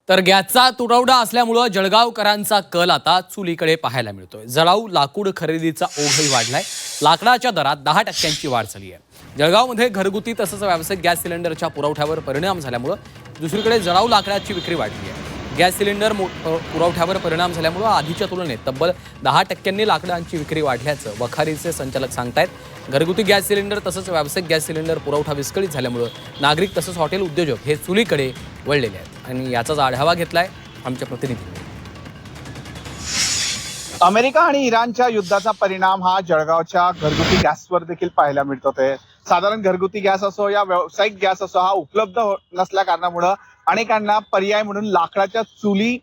तर गॅसचा तुटवडा असल्यामुळे जळगावकरांचा कल आता चुलीकडे पाहायला मिळतोय। जळाऊ लाकूड खरेदीचा ओघही वाढलाय। लाकडाच्या दरात 10% वाढ झाली आहे। जळगावमध्ये घरगुती तसंच व्यावसायिक गॅस सिलेंडरच्या पुरवठ्यावर परिणाम झाल्यामुळे दुसरीकडे जळाऊ लाकडाची विक्री वाढली आहे। गॅस सिलेंडर पुरवठ्यावर परिणाम झाल्यामुळे आधीच्या तुलनेत तब्बल 10% लाकडांची विक्री वाढल्याचं वखारीचे संचालक सांगतायत। घरगुती गॅस सिलेंडर तसंच व्यावसायिक गॅस सिलेंडर पुरवठा विस्कळीत झाल्यामुळे नागरिक तसंच हॉटेल उद्योजक हे चुलीकडे वळलेले आहेत आणि याचाच आढावा घेतलाय आमच्या प्रतिनिधींनी। अमेरिका आणि इराणच्या युद्धाचा परिणाम हा जळगावच्या घरगुती गॅसवर देखील पाहायला मिळतोय। साधारण घरगुती गॅस असो या व्यावसायिक गॅस असो हा उपलब्ध नसल्या कारणामुळे अनेकांना पर्याय म्हणून लाकडाच्या चुली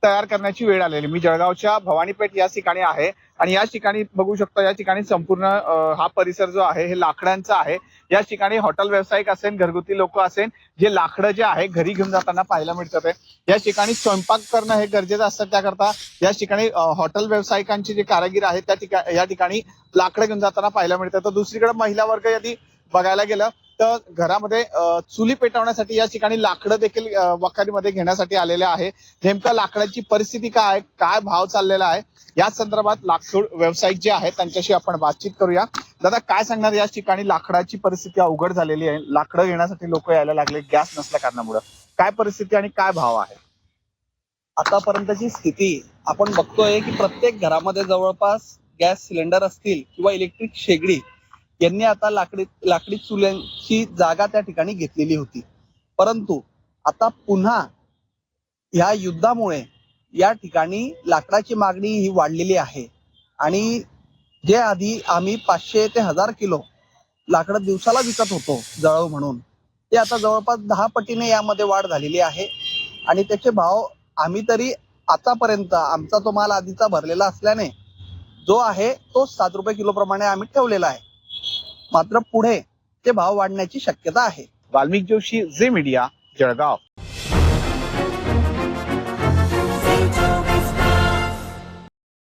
तयार करण्याची वेळ आलेली। मी जळगावच्या भवानीपेठ या ठिकाणी आहे आणि या ठिकाणी बघू शकतो, या ठिकाणी संपूर्ण हा परिसर जो आहे हे लाकडांचा आहे। या ठिकाणी हॉटेल व्यावसायिक असेल, घरगुती लोक असेल, जे लाकडं जे आहे घरी घेऊन जाताना पाहायला मिळतात। या ठिकाणी स्वयंपाक करणं हे गरजेचं असतं, त्याकरता या ठिकाणी हॉटेल व्यावसायिकांचे जे कारागीर आहेत या ठिकाणी लाकडं घेऊन जाताना पाहायला मिळतात। तर दुसरीकडे महिला वर्ग यदि बघायला गेलं तर घरामध्ये चुली पेटवण्यासाठी या ठिकाणी लाकडं देखील वखारीमध्ये घेण्यासाठी आलेले आहे। नेमकं लाकडाची परिस्थिती काय, काय भाव चाललेला आहे या संदर्भात लाकूड व्यावसायिक जे आहेत त्यांच्याशी आपण बातचीत करूया। दादा, काय सांगणार, या ठिकाणी लाकडाची परिस्थिती अवघड झालेली आहे, लाकडं घेण्यासाठी लोक यायला लागले गॅस नसल्या कारणामुळे, काय परिस्थिती आणि काय भाव आहे? आतापर्यंतची स्थिती आपण बघतोय की प्रत्येक घरामध्ये जवळपास गॅस सिलेंडर असतील किंवा इलेक्ट्रिक शेगडी यांनी आता लाकडी चुल्यांची जागा त्या ठिकाणी घेतलेली होती। परंतु आता पुन्हा या युद्धामुळे या ठिकाणी लाकडाची मागणी ही वाढलेली आहे आणि जे आधी आम्ही 500 ते 1000 किलो लाकडं दिवसाला विकत होतो जळाऊ म्हणून, ते आता जवळपास 10 पटीने यामध्ये वाढ झालेली आहे आणि त्याचे भाव आम्ही तरी आतापर्यंत आमचा तो माल आधीचा भरलेला असल्याने जो आहे तो 7 रुपये किलो प्रमाणे आम्ही ठेवलेला आहे। मात्र पुढे ते भाव वाढण्याची शक्यता आहे। Valmik Joshi, Zee media, Jalgaon.